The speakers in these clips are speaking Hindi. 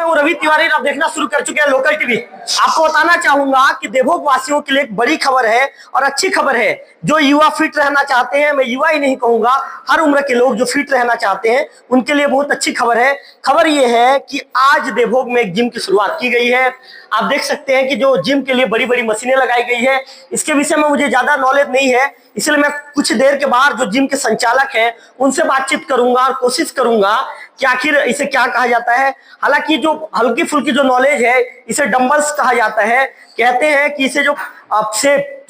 हूँ रवि तिवारी, आप देखना शुरू कर चुके हैं लोकल टीवी। आपको बताना चाहूंगा कि देवभोग वासियों के लिए एक बड़ी खबर है और अच्छी खबर है। जो युवा फिट रहना चाहते हैं, मैं युवा ही नहीं कहूंगा, हर उम्र के लोग जो फिट रहना चाहते हैं उनके लिए बहुत अच्छी खबर है। खबर यह है कि आज देवभोग में एक जिम की शुरुआत की गई है। आप देख सकते हैं कि जो जिम के लिए बड़ी बड़ी मशीनें लगाई गई है। इसके विषय में मुझे ज्यादा नॉलेज नहीं है, इसलिए मैं कुछ देर के बाद जो जिम के संचालक हैं उनसे बातचीत करूंगा और कोशिश करूंगा कि आखिर इसे क्या कहा जाता है। हालांकि जो हल्की फुल्की जो नॉलेज है, इसे डंबल्स कहा जाता है। कहते हैं कि इसे जो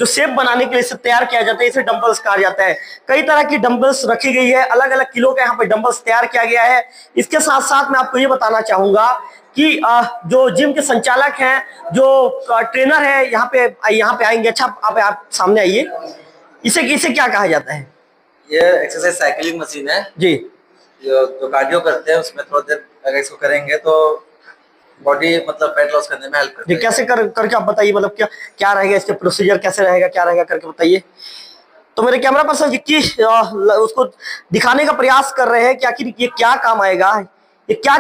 शेप बनाने के लिए इसे तैयार किया जाता है, इसे डंबल्स कहा जाता है। कई तरह की डंबल्स रखी गई है, अलग अलग किलो का यहाँ पे डंबल्स तैयार किया गया है। इसके साथ साथ मैं आपको ये बताना चाहूंगा कि जो जिम के संचालक हैं, जो ट्रेनर है, यहाँ पे आएंगे। अच्छा, आप सामने आइए। इसे क्या कहा जाता है? ये एक्सरसाइज साइकिलिंग मशीन है जी। जो कार्डियो करते हैं, उसमें थोड़ा देर अगर इसको करेंगे तो बॉडी मतलब फैट लॉस करने में हेल्प करती है। कैसे करके आप बताइए, मतलब क्या क्या रहेगा इसके प्रोसीजर, कैसे रहेगा, क्या रहेगा करके बताइए। तो मेरे कैमरा पर्सन विक्की उसको दिखाने का प्रयास कर रहे हैं कि आखिर ये क्या काम आएगा, ये क्या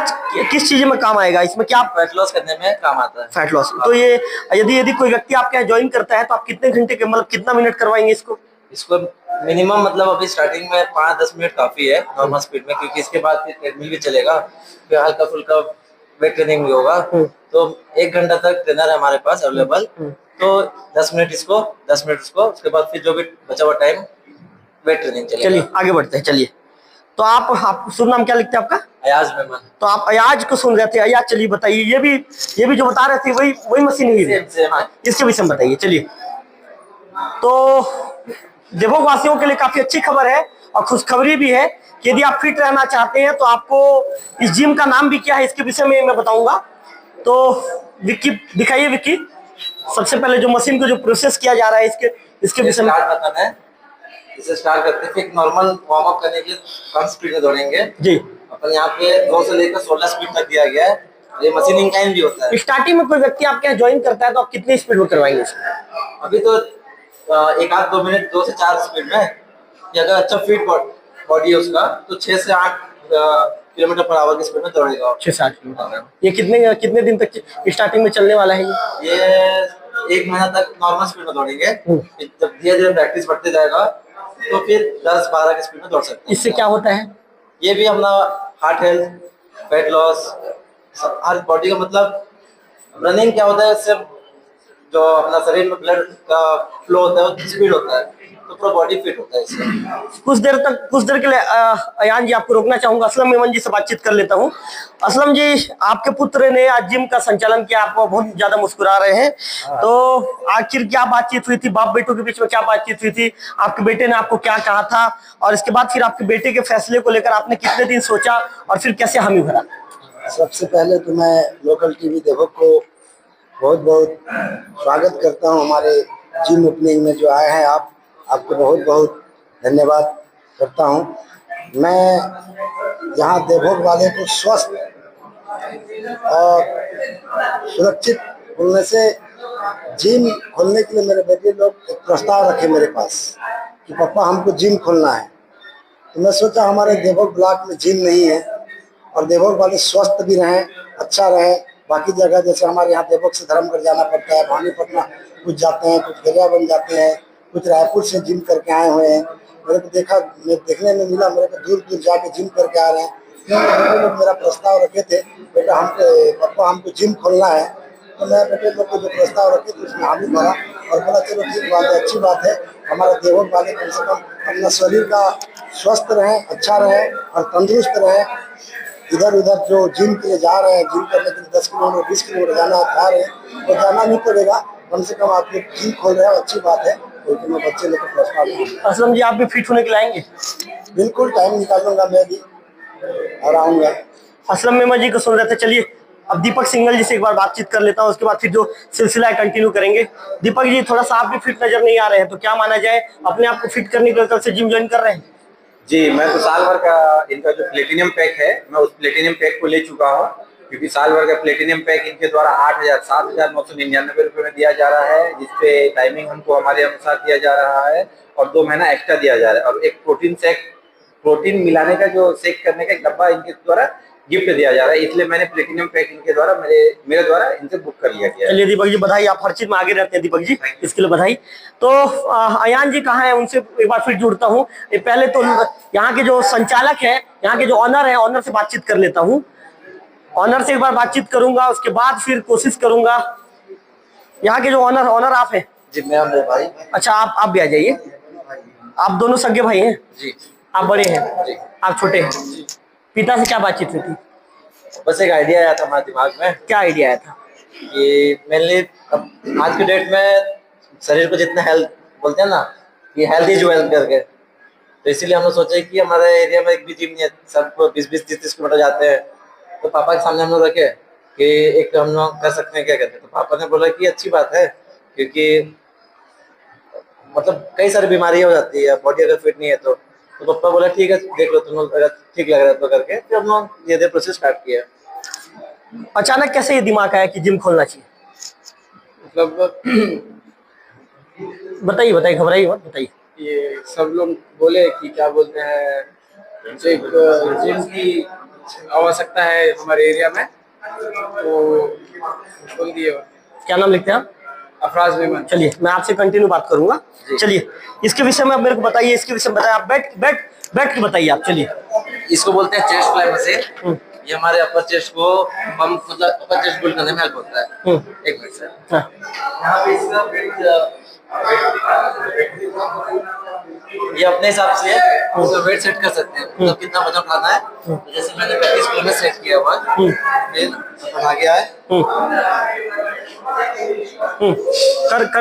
किस चीज में काम आएगा, इसमें क्या फैट लॉस करने में काम आता है। Fat loss. तो ये यदि कोई व्यक्ति आपके यहाँ ज्वाइन करता है तो आप कितने घंटे के, मतलब कितना मिनट करवाएंगे इसको? मिनिमम मतलब अभी स्टार्टिंग में 5-10 मिनट काफी है नॉर्मल स्पीड में, क्योंकि इसके बाद फिर ट्रेडमिल भी चलेगा, फिर हल्का फुल्का वेट ट्रेनिंग भी होगा। तो 1 घंटा तक ट्रेनर है हमारे पास अवेलेबल। तो 10 मिनट इसको, 10 मिनट उसको, उसके बाद फिर जो भी बचा हुआ टाइम वेट ट्रेनिंग चलेगा। चलिए आगे बढ़ते हैं, चलिए। तो आप शुभ नाम क्या लिखते हैं आपका? अयाज मेमन। तो आप अयाज को सुन रहे थे। अयाज, चलिए बताइए, ये भी जो बता रहे थे वही मशीन ही है। इसके विषय में बताइए। चलिए, तो देवभोग वासियों के लिए काफी अच्छी खबर है और खुशखबरी भी है कि यदि आप फिट रहना चाहते हैं तो आपको इस जिम का नाम भी क्या है इसके विषय में मैं बताऊंगा। तो विक्की दिखाइए। विक्की, सबसे पहले जो मशीन को जो प्रोसेस किया जा रहा है इसके विषय में बताना है। इसे स्टार्ट करते हैं, फिर नॉर्मल वार्म अप करने के लिए कम स्पीड में दौड़ेंगे जी। अपन यहाँ पे 2 से लेकर 16 स्पीड तक दिया गया है। ये मशीनिंग टाइम भी होता है। स्टार्टिंग में कोई व्यक्ति आपके यहाँ ज्वाइन करता है तो आप कितनी स्पीड में करवाएंगे? अभी तो 1-2 मिनट 2 से 4 स्पीड में, कि अगर अच्छा फिट बॉडी है उसका तो 6 से 8 किलोमीटर पर आवर की स्पीड में दौड़ेगा। 6 से 8 किलोमीटर। ये कितने दिन तक स्टार्टिंग में चलने वाला है? ये 1 महीना तक नॉर्मल स्पीड में दौड़ेंगे। जब धीरे धीरे प्रैक्टिस बढ़ते जाएगा तो फिर 10-12 की स्पीड में दौड़ सकते हैं। इससे क्या होता है? ये भी अपना हार्ट हेल्थ, फैट लॉस, हर बॉडी का मतलब रनिंग क्या होता है, सिर्फ जो अपना शरीर में ब्लड का फ्लो होता है वो स्पीड होता है, तो पूरा बॉडी फिट होता है इससे। कुछ देर के लिए अयान जी आपको रोकना चाहूंगा, असलम मेमन जी से बातचीत कर लेता हूं। असलम जी, आपके पुत्र ने आज जिम का संचालन किया, आप बहुत ज्यादा मुस्कुरा रहे हैं। तो आखिर क्या बातचीत हुई थी, बाप बेटों के बीच में क्या बातचीत हुई थी? आपके बेटे ने आपको क्या कहा था और इसके बाद फिर आपके बेटे के फैसले को लेकर आपने कितने दिन सोचा और फिर कैसे हामी भरा? सबसे पहले तो मैं लोकल टीवी देवभोग को बहुत बहुत स्वागत करता हूं। हमारे जिम ओपनिंग में जो आए हैं आपको बहुत बहुत धन्यवाद करता हूं। मैं यहाँ देवभोग वाले को स्वस्थ और सुरक्षित खोलने से जिम खोलने के लिए मेरे बेटे लोग एक प्रस्ताव रखे मेरे पास कि पापा हमको जिम खोलना है। तो मैं सोचा हमारे देवभोग ब्लॉक में जिम नहीं है और देवभोग वाले स्वस्थ भी रहें, अच्छा रहे। बाकी जगह जैसे हमारे यहाँ देवभोग से धर्मगढ़ जाना पड़ता है, भानीपटना कुछ जाते हैं, कुछ गरियाबंद जाते हैं, कुछ रायपुर से जिम करके आए हुए हैं। मेरे को देखने में मिला, मेरे को दूर दूर जाके जिम करके आ रहे हैं। क्योंकि लोग मेरा प्रस्ताव रखे थे, बेटा पापा हमको जिम खोलना है। तो मैं बेटे लोग को जो प्रस्ताव रखे थे उसमें हामी भरा और बोला चलो ठीक बात है, अच्छी बात है। हमारे देवभोग वाले कम से कम अपना शरीर का स्वस्थ रहें, अच्छा रहे और तंदुरुस्त रहे। इधर उधर जो जिम के लिए जा रहे हैं, जिम करने के लिए 10 किलोमीटर 20 किलोमीटर जा रहे हैं, तो जाना नहीं पड़ेगा। कम से कम आप लोग जिम खोल रहे हैं, अच्छी बात है। क्योंकि मैं बच्चे लोग को प्रस्ताव दूंगा। असलम जी, आप भी फिट होने के लाएंगे? बिल्कुल टाइम निकालूंगा मैं भी और आऊँगा। असलम मेमन जी को सुन रहे थे। चलिए अब दीपक सिंगल जी से एक बार बातचीत कर लेता हूँ, उसके बाद फिर जो सिलसिला है कंटिन्यू करेंगे। दीपक जी, थोड़ा सा आप भी फिट नजर नहीं आ रहे हैं, तो क्या माना जाए, अपने आप को फिट करने के लिए कल से जिम ज्वाइन कर रहे हैं? जी, मैं तो साल भर का इनका जो प्लेटिनियम पैक है, मैं उस प्लेटिनियम पैक को ले चुका हूँ। क्योंकि साल भर का प्लेटिनियम पैक इनके द्वारा 7,999 रुपये में दिया जा रहा है, जिसपे टाइमिंग हमको हमारे अनुसार दिया जा रहा है और 2 महीना एक्स्ट्रा दिया जा रहा है। और एक प्रोटीन मिलाने का जो शेक करने का एक डब्बा इनके द्वारा गिफ्ट दिया जा रहा है, इसलिए मैंने प्लेटिनियम पैक इनके द्वारा मेरे द्वारा इनसे बुक कर लिया गया है। चलिए दीपक जी बधाई, आप हर चीज में आगे रहते हैं दीपक जी, इसके लिए बधाई। तो अयान जी कहाँ है, उनसे एक बार फिर जुड़ता हूँ। पहले तो यहाँ के जो संचालक है, यहाँ के जो ऑनर है, ऑनर से बातचीत कर लेता हूँ। ऑनर से एक बार बातचीत करूंगा, उसके बाद फिर कोशिश करूंगा। यहाँ के जो ऑनर आप हैं? जी मैं मेरे भाई। अच्छा, आप भी आ जाइए। आप दोनों सगे भाई हैं? जी। आप बड़े हैं जी। आप छोटे हैं? पिता से क्या बातचीत हुई थी? बस एक आइडिया आया था हमारे दिमाग में क्या आइडिया आया था? कि मेनली अब आज के डेट में शरीर को जितना हेल्थ बोलते हैं ना कि हेल्थ इज वेल्थ करके, तो इसीलिए हम लोग सोचे कि हमारे एरिया में एक भी जिम नहीं है, सब 20-20, 30-30 किलोमीटर जाते हैं। तो पापा के सामने हम लोग रखे कि एक हम लोग कर सकते हैं, क्या कहते हैं। तो पापा ने बोला कि अच्छी बात है, क्योंकि मतलब कई सारी बीमारियां हो जाती है, बॉडी अगर फिट नहीं है तो पापा बोला ठीक है देख लो तुम लोग, अगर ठीक लग रहा है तो करके। फिर हम लोग ये प्रोसेस स्टार्ट किया। अचानक कैसे ये दिमाग आया कि जिम खोलना चाहिए? मतलब बताइए बताइए, घबराइए मत, बताइए। ये सब लोग बोले कि क्या बोलते हैं, एक जिम की आवश्यकता है हमारे एरिया में, तो खोल दिए। क्या नाम लिखते हैं आप? अफराज मेमन। चलिए मैं आपसे कंटिन्यू बात करूंगा। चलिए इसके विषय में आप मेरे को बताइए, इसके विषय में बताइए। आप बैठ के बताइए आप। चलिए, इसको बोलते हैं चेस्ट फ्लाई मशीन। ये हमारे अपर चेस्ट को पंप, मतलब अपर चेस्ट बिल्ड करने में हेल्प होता है। एक मिनट सर। हाँ। यहाँ पे इसका वेट ये अपने हिसाब से वेट सेट कर सकते हैं, मतलब कितना वजन उठाना है। तो जैसे मैंने 35 किलो में सेट किया हुआ है, फिर अपन आगे आए।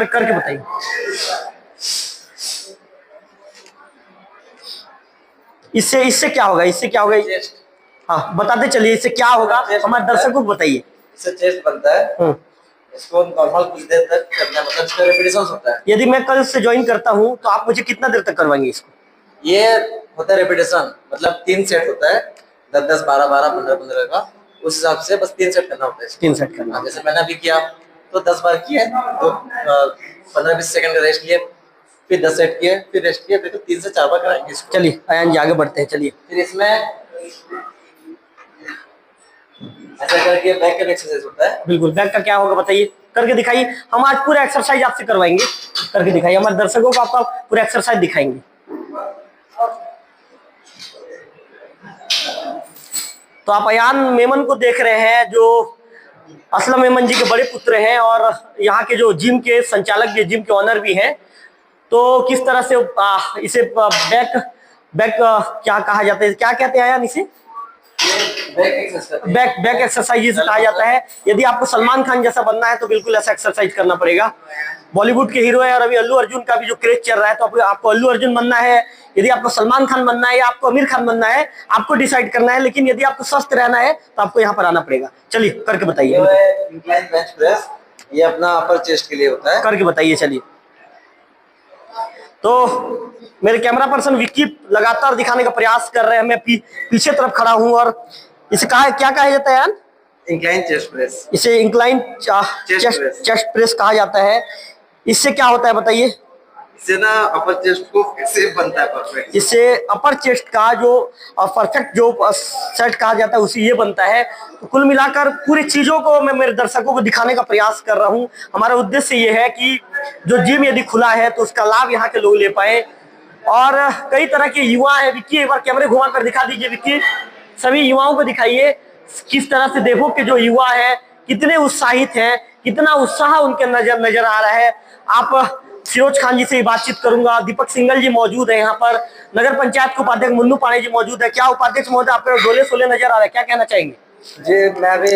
करके बताइए। इससे क्या होगा? इससे क्या होगा? चेस्ट, हाँ बताते चलिए, इससे क्या होगा हमारे दर्शकों को बताइए। इससे चेस्ट बनता है। इसको नॉर्मल कुछ देर तक करना है, मतलब इसका रेपिटेशन होता है। यदि मैं कल से ज्वाइन करता हूँ तो आप मुझे कितना देर तक करवाएंगे इसको? ये होता है रेपिटेशन, मतलब 3 सेट होता है, 10-10, 12-12, 15-15 का। उस हिसाब से बस 3 सेट करना होता है। 3 सेट करना। जैसे मैंने अभी किया तो 10 बार किए, तो 15-20 सेकंड का रेस्ट लिए, फिर 10 सेट किए, फिर रेस्ट किए, फिर तो 3 से 4 बार कराएंगे इसको। चलिए अयान जी आगे बढ़ते हैं। चलिए फिर इसमें ऐसा करके बैक का एक्सरसाइज होता है। बिल्कुल, बैक का क्या होगा बताइए, करके दिखाइए। हम आज पूरा एक्सरसाइज आपसे करवाएंगे, करके दिखाइए। हमारे दर्शकों को आपका पूरा एक्सरसाइज दिखाएंगे। तो आप अयान मेमन को देख रहे हैं, जो असलम मेमन जी के बड़े पुत्र हैं और यहाँ के जो जिम के संचालक भी, जिम के ऑनर भी हैं। तो किस तरह से इसे बैक क्या कहा जाता है, क्या कहते हैं अयान इसे? बैक एक्सरसाइज कहा जाता है। यदि आपको सलमान खान जैसा बनना है तो बिल्कुल ऐसा एक्सरसाइज करना पड़ेगा। बॉलीवुड के हीरो है और अभी अल्लू अर्जुन का भी जो क्रेज चल रहा है, तो आपको अल्लू अर्जुन बनना है, यदि आपको सलमान खान बनना है या आपको आमिर खान बनना है, आपको डिसाइड करना है। लेकिन यदि आपको स्वस्थ रहना है तो आपको यहाँ पर आना पड़ेगा। चलिए करके बताइए। इंक्लाइन बेंच प्रेस, ये अपना अपर चेस्ट के लिए होता है। करके बताइए। चलिए, तो मेरे कैमरा पर्सन विक्की लगातार दिखाने का प्रयास कर रहे हैं। मैं पीछे तरफ खड़ा हूं और इसे क्या कहा जाता है यार? Incline chest press. इसे इंक्लाइन चेस्ट प्रेस कहा जाता है। इससे क्या होता है बताइए? इससे ना अपर चेस्ट को शेप बनता है परफेक्ट। इससे अपर चेस्ट का जो परफेक्ट जो सेट कहा जाता है उसी ये बनता है। तो कुल मिलाकर पूरी चीजों को मैं मेरे दर्शकों को दिखाने का प्रयास कर रहा हूँ। हमारा उद्देश्य ये है कि जो जिम यदि खुला है तो उसका लाभ यहाँ के लोग ले पाए। और कई तरह के युवा है। विक्की एक बार कैमरे घुमा कर दिखा दीजिए। विक्की, सभी युवाओं को दिखाइए किस तरह से देखो कि जो युवा है कितने उत्साहित हैं, कितना उत्साह उनके नजर आ रहा है। आप फिरोज खान जी से बातचीत करूंगा। दीपक सिंगल जी मौजूद है यहाँ पर। नगर पंचायत के उपाध्यक्ष मुन्नू पाणे जी मौजूद है। क्या उपाध्यक्ष महोदय आपके डोले सोले नजर आ रहा है, क्या कहना चाहेंगे? जी मैं भी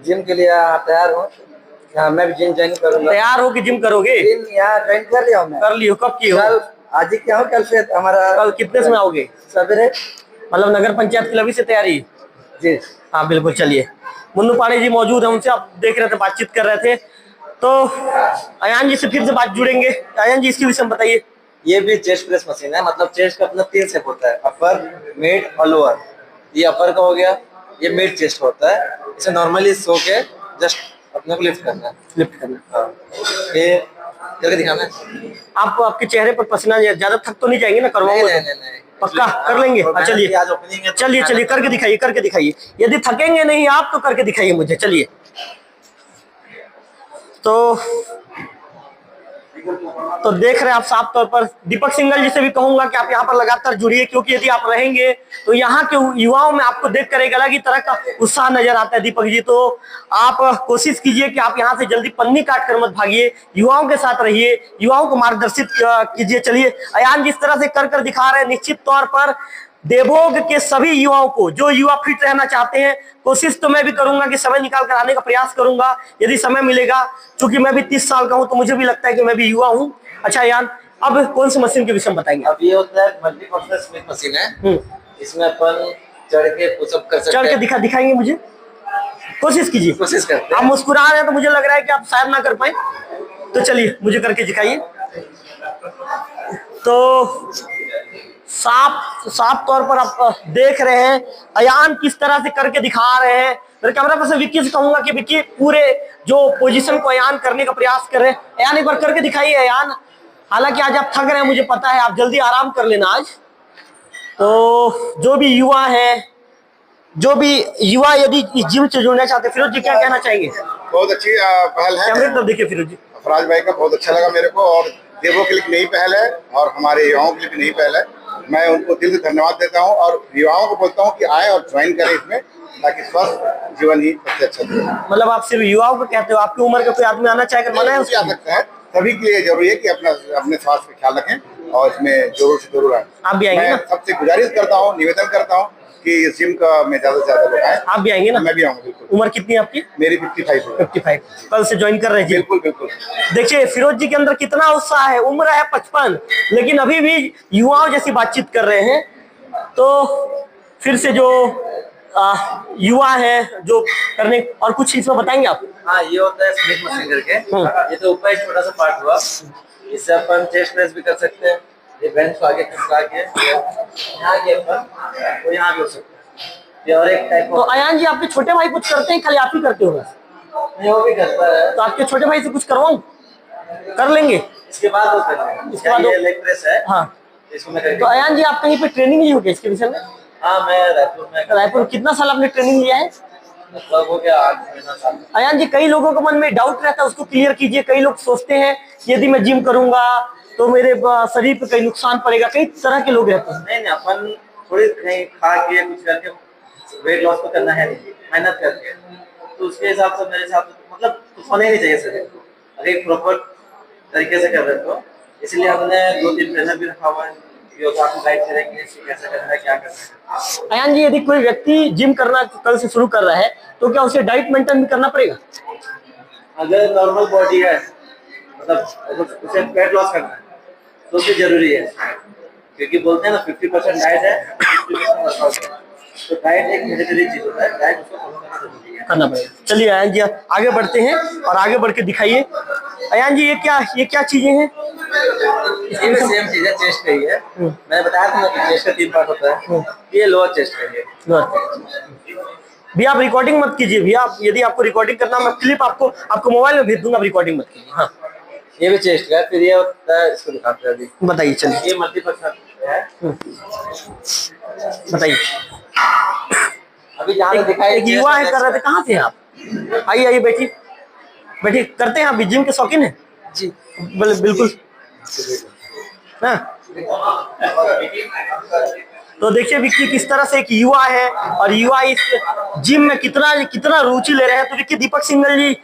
जिम के लिए तैयार हूँ। मैं भी जिम ज्वाइन करूंगा। तैयार हो कि जिम करोगे? जिम यहाँ ज्वाइन कर लिया हूँ मैं। कर लियो, कब की हो? कल, आज ही क्या हो, कल से हमारा। कल कितने समय आओगे? सवेरे। मतलब नगर पंचायत की लवी से तैयारी? जी हाँ बिल्कुल। चलिए, मुन्नू पाणे जी मौजूद है, उनसे आप देख रहे थे, बातचीत कर रहे थे। तो अयान जी से फिर से बात जुड़ेंगे। अयान जी इसके विषय में बताइए। ये भी चेस्ट प्रेस मशीन है, मतलब चेस्ट का अपना 3 शेप होता है, अपर, मिड और लोअर। ये अपर का हो गया, ये मिड चेस्ट होता है। इसे नॉर्मली सो के जस्ट अपने को लिफ्ट करना है। लिफ्ट करना। हाँ, ये करके दिखाना है। आपके चेहरे पर पसीना ज्यादा थक तो नहीं जाएंगे ना? करवाऊंगा नहीं, पक्का कर लेंगे। और चलिए आज ओपनिंग है, तो चलिए चलिए करके दिखाइए, करके दिखाइए। यदि थकेंगे नहीं आप तो करके दिखाइए मुझे। चलिए तो देख रहे हैं आप साफ तौर पर दीपक सिंघल जी से भी कहूंगा कि आप यहाँ पर लगातार जुड़िए, क्योंकि यदि आप रहेंगे तो यहाँ के युवाओं में आपको देख कर एक अलग ही तरह का उत्साह नजर आता है। दीपक जी, तो आप कोशिश कीजिए कि आप यहाँ से जल्दी पन्नी काट कर मत भागिए, युवाओं के साथ रहिए, युवाओं को मार्गदर्शित कीजिए। चलिए अयान जिस तरह से कर दिखा रहे हैं, निश्चित तौर पर देवभोग के सभी युवाओं को, जो युवा फिट रहना चाहते हैं, कोशिश तो मैं भी करूंगा कि समय निकाल कर आने का प्रयास करूंगा यदि समय मिलेगा। क्योंकि मैं भी 30 साल का हूं तो मुझे भी लगता है कि मैं भी युवा हूं। अच्छा यान, अब कौन सी मशीन के विषय में बताएंगे? अब ये होता है मल्टीफंक्शनल स्मिथ मशीन है। इसमें अपन चढ़ के पुशअप कर सकते हैं। चढ़ के दिखाएंगे मुझे, कोशिश कीजिए। कोशिश करते आप हैं। मुस्कुरा रहे हैं तो मुझे लग रहा है कि आप शायद ना कर पाए, तो चलिए मुझे करके दिखाइए। तो साफ तौर पर आप देख रहे हैं अयान किस तरह से करके दिखा रहे हैं। मेरे कैमरा पर्सन विक्की से कहूंगा कि विक्की पूरे जो पोजीशन को अयान करने का प्रयास कर रहे हैं। अयान एक बार करके दिखाइए। अयान, हालांकि आज आप थक रहे हैं मुझे पता है, आप जल्दी आराम कर लेना आज। तो जो भी युवा यदि इस जिम से जुड़ना चाहते हैं, फिरोज जी क्या कहना चाहेंगे? बहुत अच्छी पहल है। कैमरे तरफ देखिए फिरोज जी। अफराज भाई का बहुत अच्छा लगा मेरे को, और देवों के लिए नई पहल है और हमारे युवाओं के लिए भी नई पहल है। मैं उनको दिल से धन्यवाद देता हूं और युवाओं को बोलता हूं कि आए और ज्वाइन करें इसमें, ताकि स्वस्थ जीवन ही सबसे अच्छा हो। मतलब आप सिर्फ युवाओं को कहते हो, आपकी उम्र का कोई आदमी आना चाहेगा मना है आ उसको? सकता है, सभी के लिए जरूरी है कि अपने स्वास्थ्य का ख्याल रखें और इसमें जरूर से जरूर आए। आप भी आएंगे मैं ना? सबसे गुजारिश करता हूँ, निवेदन करता हूँ कि इस जिम का में ज्यादा से ज्यादा लोग आए। आप भी आएंगे ना? मैं भी आऊंगा बिल्कुल। उम्र कितनी है आपकी? मेरी 55 है। 55। कल से ज्वाइन कर रहे हैं जी? बिल्कुल बिल्कुल। देखिए फिरोज जी के अंदर कितना उत्साह है। उम्र है 55, लेकिन अभी भी युवाओं जैसी बातचीत कर रहे हैं। तो फिर से जो युवा है जो करने, और कुछ इसमें बताएंगे आप? हाँ, ये होता है स्मिथ मशीन करके। ये तो ऊपर एक छोटा सा पार्ट हुआ, इससे अपन चेस्ट प्रेस भी कर सकते हैं। ये बेंच को आगे खिसका के यहाँ के अपन और यहाँ भी हो सकता है। ये और एक टाइप तो अयान जी, आपके छोटे भाई कुछ करते हैं, खाली आप ही करते हो? वो भी करता है। तो आपके छोटे भाई से कुछ करवाऊं? कर लेंगे इसके बाद वो करेंगे। इसके बाद ये लेग प्रेस है। हाँ। इसको मैं तो करके। अयान जी, आप कहीं पे ट्रेनिंग ली हो क्या इसके विषय में? हाँ, मैं रायपुर में। रायपुर कितना साल आपने ट्रेनिंग लिया है? मतलब हो गया 8 महीना साल। अयान जी, कई लोगों के मन में डाउट रहता है, उसको क्लियर कीजिए। कई लोग सोचते हैं कि यदि मैं जिम करूंगा तो मेरे शरीर पे कई नुकसान पड़ेगा, कई तरह के लोग रहते हैं। नहीं, अपन थोड़ी कहीं खा के कुछ करके वेट लॉस तो करना है नहीं, मेहनत करके। तो उसके हिसाब से मेरे हिसाब से मतलब कुछ होने ही नहीं चाहिए शरीर को, अगर एक प्रॉपर तरीके से कर रहे तो। इसलिए हमने 2-3 ट्रेनर भी रखा हुआ है, जो आपको गाइड करेंगे कैसे करना है, क्या करना है। अयान जी, यदि कोई व्यक्ति जिम करना कल से शुरू कर रहा है तो क्या उसे डाइट मेंटेन भी करना पड़ेगा? अगर नॉर्मल बॉडी है, मतलब उसे वेट लॉस करना है तो उससे जरूरी है, क्योंकि बोलते हैं ना 50% डाइट है, 50% वर्कआउट है। तो डाइट एक मैंडेटरी चीज होता है, डाइट उसको फॉलो करना जरूरी है। करना पड़ेगा। चलिए अयान जी, आगे बढ़ते हैं और आगे बढ़ के दिखाइए। अयान जी, ये क्या चीजें हैं? ये भी सेम चीज है, चेस्ट का ही है। मैंने बताया था ना कि चेस्ट का 3 पार्ट होता है। ये लोअर चेस्ट का है। भैया आप रिकॉर्डिंग मत कीजिए भैया, यदि आपको रिकॉर्डिंग करना, मैं क्लिप आपको मोबाइल में भेज दूंगा, आप रिकॉर्डिंग मत कीजिए। हाँ, ये भी चेस्ट का है। फिर ये होता है, इसको दिखाते हैं अभी। बताइए। चलिए ये मल्टीपल है। बताइए। अभी जहाँ पे दिखाई एक युवा है कर रहे थे, कहाँ थे आप? आइए बैठिए। करते हैं आप जिम के शौकीन हैं? जी बिल्कुल। हाँ। तो देखिए विक्की किस तरह से एक युवा है और युवा इस जिम में कितना रुचि ले रहे हैं। तो विक्की, दीपक सिंघल जी,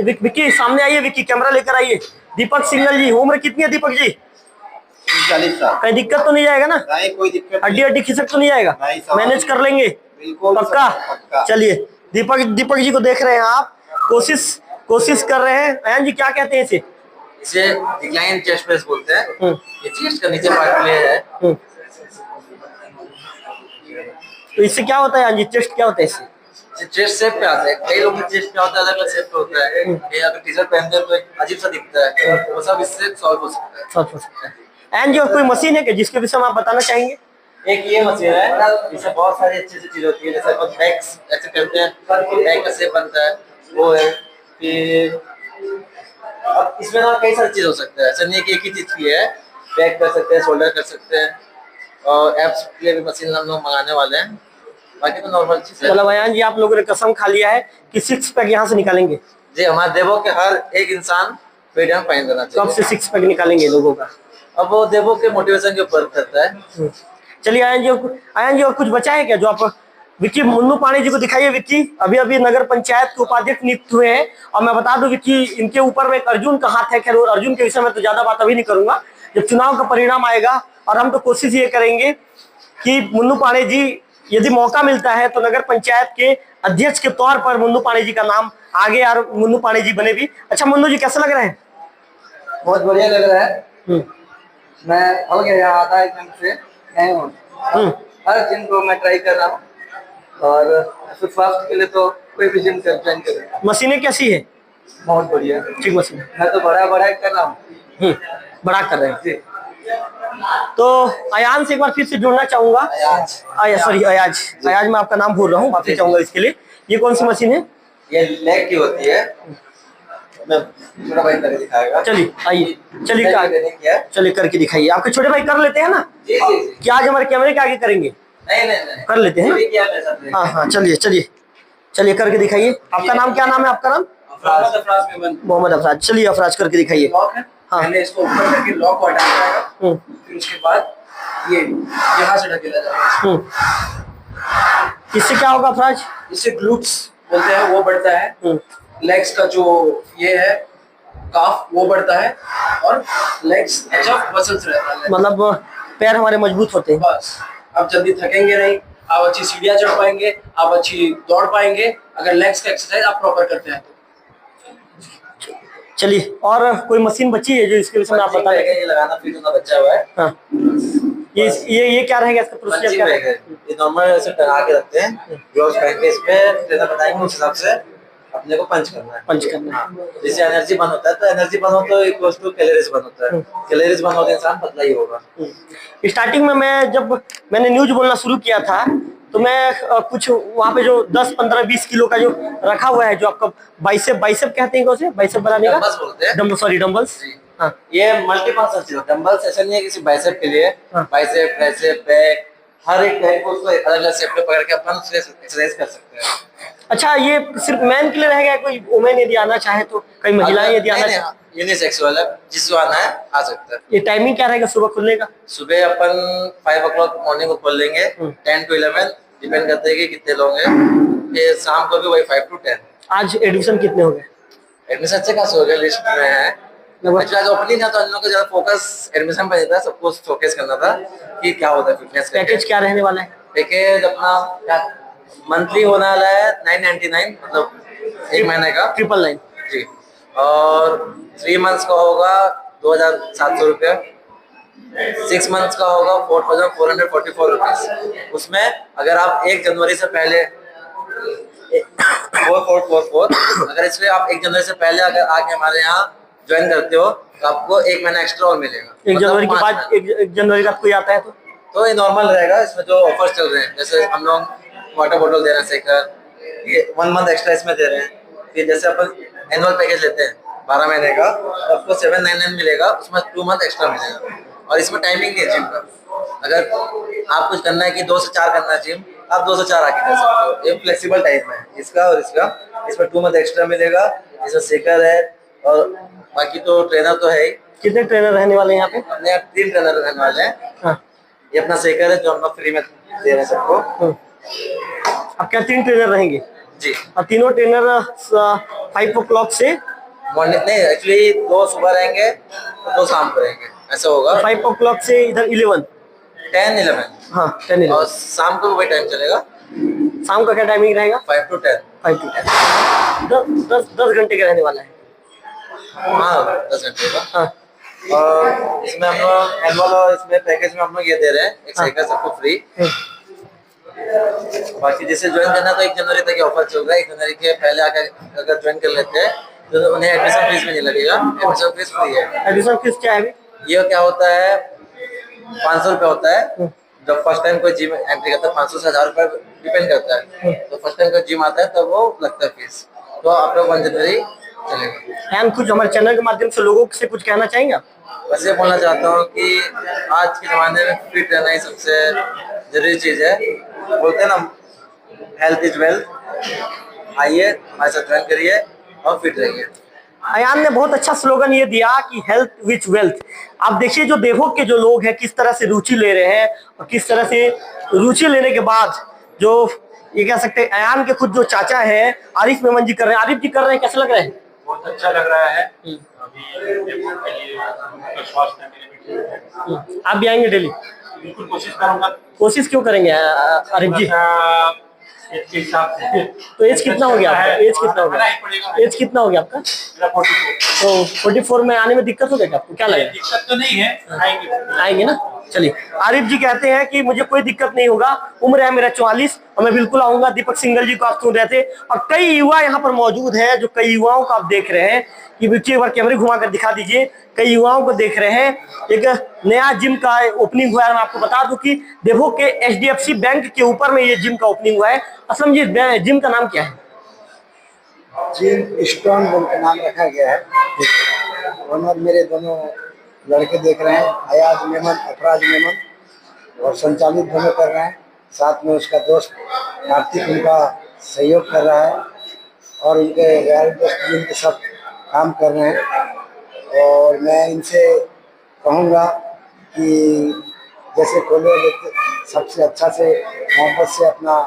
विक्की सामने आइए, विक्की कैमरा लेकर आइए। दीपक सिंघल जी, उम्र कितनी है दीपक जी? 40 साल। कहीं दिक्कत तो नहीं जाएगा ना? नहीं, कोई दिक्कत हड्डी खिसक तो नहीं जाएगा? नहीं, सब मैनेज कर लेंगे बिल्कुल पक्का। चलिए दीपक जी को देख रहे हैं आप, कोशिश कर रहे हैं। अयान जी, क्या कहते हैं इसे? इसे डिक्लाइन चेस्ट प्रेस बोलते हैं। ये चेस्ट का नीचे पार्ट में है। तो इससे क्या होता है अयान जी? चेस्ट क्या होता है इससे? चेस्ट शेप पे आता है। कई लोग में चेस्ट क्या होता है, अलग अलग शेप पे होता है। ये अगर टी शर्ट पहनते हैं तो एक अजीब सा दिखता है, वो सब इससे सॉल्व हो सकता है। सब हो सकता है। अयान जी, और कोई मशीन है क्या जिसके विषय में आप बताना चाहेंगे? एक ये मशीन है, इससे बहुत सारी अच्छी चीज होती है। जैसे अपन बैक्स ऐसे करते हैं, बैक का शेप बनता है, वो है। फिर अब इसमें ना कई सारी चीज हो सकता है, ऐसा नहीं कि एक ही चीज की है। बैक कर सकते हैं, शोल्डर कर सकते हैं, और एप्स के लिए भी मशीन हम लोग मंगाने वाले हैं। बाकी तो नॉर्मल चीज है। मतलब अयान जी, आप लोगों ने कसम खा लिया है कि 6 पैक यहाँ से निकालेंगे। जी, हमारे देवो के हर एक इंसान फ्रीडम फाइन करना कब से चाहिए। 6 पैक निकालेंगे लोगों का? अब वो देवो के मोटिवेशन के ऊपर करता है। चलिए आयन जी और कुछ बचा है क्या जो आप विक्की मुन्नू पांडे जी को दिखाइए। विक्की अभी अभी नगर पंचायत के उपाध्यक्ष नियुक्त हुए हैं और मैं बता दूं विक्की, इनके ऊपर में एक अर्जुन का हाथ है। खैर अर्जुन के विषय में तो ज्यादा बात अभी नहीं करूंगा, जब चुनाव का परिणाम आएगा। और हम तो कोशिश ये करेंगे कि मुन्नू पांडे जी, यदि मौका मिलता है तो नगर पंचायत के अध्यक्ष के तौर पर मुन्नू पांडे जी का नाम आगे और मुन्नू पांडे जी बने भी। अच्छा मुन्नू जी, कैसा लग रहा है? बहुत बढ़िया लग रहा है। मैं हो गया यहाँ आधा एक घंटे से गए हूँ। हर दिन को मैं ट्राई कर रहा हूँ और स्वास्थ्य के लिए तो कोई भी जिम कर ज्वाइन करें। मशीनें कैसी है? बहुत बढ़िया, ठीक मशीन। मैं तो बड़ा कर रहा हूँ। बड़ा कर रहे हैं जी। तो अयान से एक बार फिर से जुड़ना चाहूंगा। अयाज मैं आपका नाम भूल रहा हूँ, माफी चाहूंगा इसके लिए। ये कौन सी मशीन है? ये लेग की होती है। मैं छोटा भाई करके दिखाएगा। चलिए आइए, चलिए करके दिखाइए। आपके छोटे भाई कर लेते हैं ना? जी जी जी। क्या आज हमारे कैमरे के आगे करेंगे? नहीं कर लेते हैं। क्या कर सकते हैं। हाँ चलिए करके दिखाइए। आपका नाम क्या नाम है? आपका नाम? मोहम्मद अफराज। चलिए अफराज करके दिखाइए। लॉक है, हाँ। पहले इसको ऊपर करके लॉक को हटाना जाएगा, फिर उसके बाद ये यहाँ से ढकेला जाएगा। इससे क्या होगा अफराज? इससे ग्लूट्स बोलते हैं वो बढ़ता है, लेग्स का जो ये है काफ वो बढ़ता है और लेग्स अच्छा मसल्स रहता है। मतलब पैर हमारे मजबूत होते हैं। बस आप जल्दी थकेंगे नहीं, आप अच्छी सीढ़ियाँ चढ़ पाएंगे, आप अच्छी दौड़ पाएंगे अगर लेग्स का एक्सरसाइज आप प्रॉपर करते हैं तो। चलिए, और कोई मशीन बची है जो इसके विषय में आप बता दें? ये लगाना फिट होना बच्चा हुआ है। हाँ। ये क्या रहेगा इसका प्रोसीजर? क्या रहेगा? ये नॉर्मल ऐसे टंगा के रखते हैं, ग्लोव्स पहन के इस पे ट्रेनर बताएंगे उस हिसाब से अपने को पंच करना है। पंच करना है। जैसे एनर्जी बर्न होता है तो एनर्जी बर्न हो तो इक्वल्स टू कैलोरीज बर्न होता है। कैलोरीज बर्न हो तो इंसान पतला ही होगा। स्टार्टिंग में जब मैंने न्यूज बोलना शुरू किया था तो मैं कुछ वहाँ पे जो 10, 15, 20 किलो का जो रखा हुआ है, जो आपका बाइसेप कहते हैं, उसे बाइसेप बनाने का डंबल्स बोलते हैं। डंबल्स। हाँ। ये मल्टीफंक्शन चीज है। डंबल्स ऐसा नहीं है किसी बाइसेप के लिए। हाँ। बाइसेप, ट्राइसेप, बैक हर एक टाइप को उसको अलग-अलग शेप पे पकड़ के अपन एक्सरसाइज कर सकते हैं। अच्छा, ये सिर्फ मैन के लिए रहेगा? कोई वुमेन यदि आना चाहे तो, कई महिलाएं यदि आना चाहे? यूनिसेक्सुअल है, जिसको आना है आ सकता है। ये टाइमिंग क्या रहेगा सुबह खुलने का? सुबह अपन 5 o'clock मॉर्निंग को खोल देंगे, 10 to 11 डिपेंड करते हैं कि कितने लोग हैं। फिर शाम को भी वही 5 to 10। आज एडमिशन कितने हो गए? एडमिशन अच्छे खास हो गए, लिस्ट में है। आज ओपनिंग था तो हम लोग को ज्यादा फोकस एडमिशन पे था, सबको शोकेस करना था कि क्या होता है फिटनेस। पैकेज क्या रहने वाला है? पैकेज अपना मंथली होने वाला है 999, मतलब 1 महीने का 999 जी। और 3 months का होगा 2700 रुपये, 6 months का होगा 4444 रुपीज। उसमें अगर आप 1 जनवरी से पहले 4444 अगर इसमें आप 1 जनवरी से पहले अगर आके हमारे यहाँ ज्वाइन करते हो तो आपको 1 महीना एक्स्ट्रा और मिलेगा। 1 जनवरी के मतलब बाद 1 जनवरी का कोई आता है तो ये नॉर्मल रहेगा। इसमें जो ऑफर्स चल रहे हैं, जैसे हम लोग वाटर बोतल दे रहे हैं सेकर, ये 1 month एक्स्ट्रा इसमें दे रहे हैं। फिर जैसे अपन एनुअल पैकेज लेते हैं 12 महीने का, तो आपको 799 मिलेगा, उसमें 2 month एक्स्ट्रा मिलेगा। और इसमें टाइमिंग नहीं है जिम का। अगर आप कुछ करना है कि 2 से 4 करना है जिम, आप 2 से 4 आके कर सकते हो। ये फ्लेक्सिबल टाइम है इसका और इसका। इसमें 2 month एक्स्ट्रा मिलेगा, इसमें सेकर है और बाकी तो ट्रेनर तो है ही। कितने ट्रेनर रहने वाले हैं यहाँ पे? अपने यहाँ 3 ट्रेनर रहने वाले हैं। हाँ। ये अपना सेकर है जो हम लोग फ्री में दे रहे हैं सबको। अब क्या 3 ट्रेनर रहेंगे? जी। और तीनों ट्रेनर 5 o'clock से मॉर्निंग नहीं, एक्चुअली 2 सुबह रहेंगे तो 2 शाम को रहेंगे, ऐसा होगा। 5 o'clock से इधर 11। 10, 11 हाँ 10, 11। और शाम को वही टाइम चलेगा, शाम का क्या टाइमिंग रहेगा? 5 to 10। 5 to 10। 10 घंटे का रहने वाला है। हाँ 10 घंटे का। हाँ। और इसमें हम लोग एनुअल और इसमें पैकेज में हम लोग ये दे रहे हैं, एक साइकिल सबको फ्री। बाकी जैसे ज्वाइन करना तो 1 जनवरी तक ऑफर चल रहा है। 1 जनवरी के पहले आकर अगर ज्वाइन कर लेते हैं तो उन्हें एडमिशन फीस भी नहीं लगेगा, एडमिशन फीस फ्री है। एडमिशन फीस क्या है? ये क्या होता है, 500 रुपये होता है। जब फर्स्ट टाइम कोई जिम एंट्री करता है 500 से 1000 रुपये डिपेंड करता है। तो फर्स्ट टाइम कोई जिम आता है तब वो लगता है फीस। तो आप लोग 1 जनवरी चलेगा। एंड कुछ हमारे चैनल के माध्यम से लोगों से कुछ कहना चाहेंगे आप? बस ये बोलना चाहता हूँ कि आज के जमाने में फिट रहना ही सबसे जरूरी चीज है। बोलते हैं ना, हेल्थ इज वेल्थ। आइए, हमारे साथ ज्वाइन करिए और फिट रहिए। अयान ने बहुत अच्छा स्लोगन ये दिया कि हेल्थ विच वेल्थ। आप देखिए जो देवभोग के जो लोग हैं किस तरह से रुचि ले रहे हैं और किस तरह से रुचि लेने के बाद जो ये कह सकते हैं अयान के खुद जो चाचा है आरिफ मेमन जी कर रहे हैं। आरिफ जी कर रहे हैं, कैसा लग रहा है? बहुत अच्छा लग रहा है। अभी देखो के लिए उनका स्वास्थ्य मेरे भी ठीक है। आप भी आएंगे डेली? बिल्कुल कोशिश करूंगा। कोशिश क्यों करेंगे आरिफ जी? एज के हिसाब से। तो एज कितना हो गया आपका? एज कितना हो गया? एज कितना हो गया आपका? मेरा 44। तो 44 में आने में दिक्कत हो गया क्या आपको? क्या लगा? दिक्कत तो नहीं है, आएंगे ना। चलिए, आरिफ जी कहते हैं कि मुझे कोई दिक्कत नहीं होगा, उम्र है मेरा 44 और मैं बिल्कुल आऊंगा। दीपक सिंघल जी को आप सुन रहे थे और कई युवा यहाँ पर मौजूद है। जो कई युवाओं को आप देख रहे हैं, ये देखिए एक बार कैमरे घुमा कर दिखा दीजिए। कई युवाओं को देख रहे हैं। एक नया जिम का ओपनिंग हुआ है। मैं आपको बता दूं कि देवभोग के HDFC बैंक के ऊपर में ये जिम का ओपनिंग हुआ है। असलम जी, जिम का नाम क्या है? जिम स्टोन बोल का नाम रखा गया है। ओनर मेरे दोनों लड़के देख रहे हैं, अयाज मेमन, अफराज मेमन, और संचालित दोनों कर रहे हैं। साथ में उसका दोस्त कार्तिक उनका सहयोग कर रहा है और उनके गैर दोस्त मिलकर सब काम कर रहे हैं। और मैं इनसे कहूँगा कि जैसे खोले सबसे अच्छा से मोहब्बत से अपना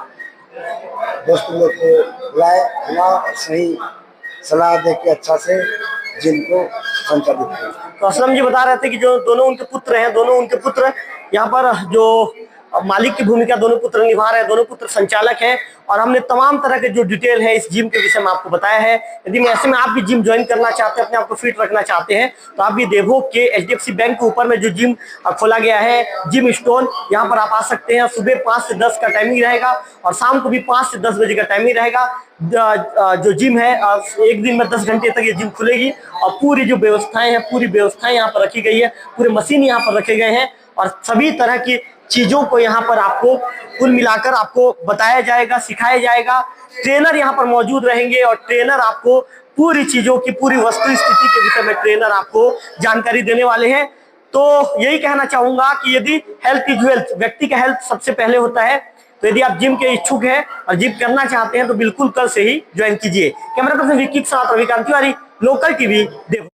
दोस्त लोग को बुलाए और सही सलाह दे के अच्छा से जिनको संचालित करें। तो असलम जी बता रहे थे कि जो दोनों उनके पुत्र हैं, दोनों उनके पुत्र यहाँ पर जो मालिक की भूमिका दोनों पुत्र निभा रहे हैं, दोनों पुत्र संचालक हैं। और हमने तमाम तरह के जो डिटेल है इस जिम के विषय में आपको बताया है। यदि मैं ऐसे में आप भी जिम ज्वाइन करना चाहते हैं, अपने आप को फिट रखना चाहते हैं, तो आप भी देवभोग के HDFC बैंक के ऊपर में जो जिम खोला गया है, जिम स्टोन, यहाँ पर आप आ सकते हैं। सुबह 5 से 10 का टाइमिंग रहेगा और शाम को भी 5 से 10 बजे का टाइमिंग रहेगा। जो जिम है एक दिन में 10 घंटे तक ये जिम खुलेगी और पूरी जो व्यवस्थाएं हैं, पूरी व्यवस्थाएं यहाँ पर रखी गई है, पूरे मशीन यहाँ पर रखे गए हैं और सभी तरह की चीजों को यहाँ पर आपको कुल मिलाकर आपको बताया जाएगा, सिखाया जाएगा। ट्रेनर यहाँ पर मौजूद रहेंगे और ट्रेनर आपको पूरी चीजों की, पूरी वस्तु स्थिति के विषय में ट्रेनर आपको जानकारी देने वाले हैं। तो यही कहना चाहूंगा कि यदि हेल्थ इज वेल्थ, व्यक्ति का हेल्थ सबसे पहले होता है। तो यदि आप जिम के इच्छुक हैं और जिम करना चाहते हैं तो बिल्कुल कल से ही ज्वाइन कीजिए। कैमरा पर्सन विक्की के साथ रविकांत तिवारी, लोकल टीवी देवभोग।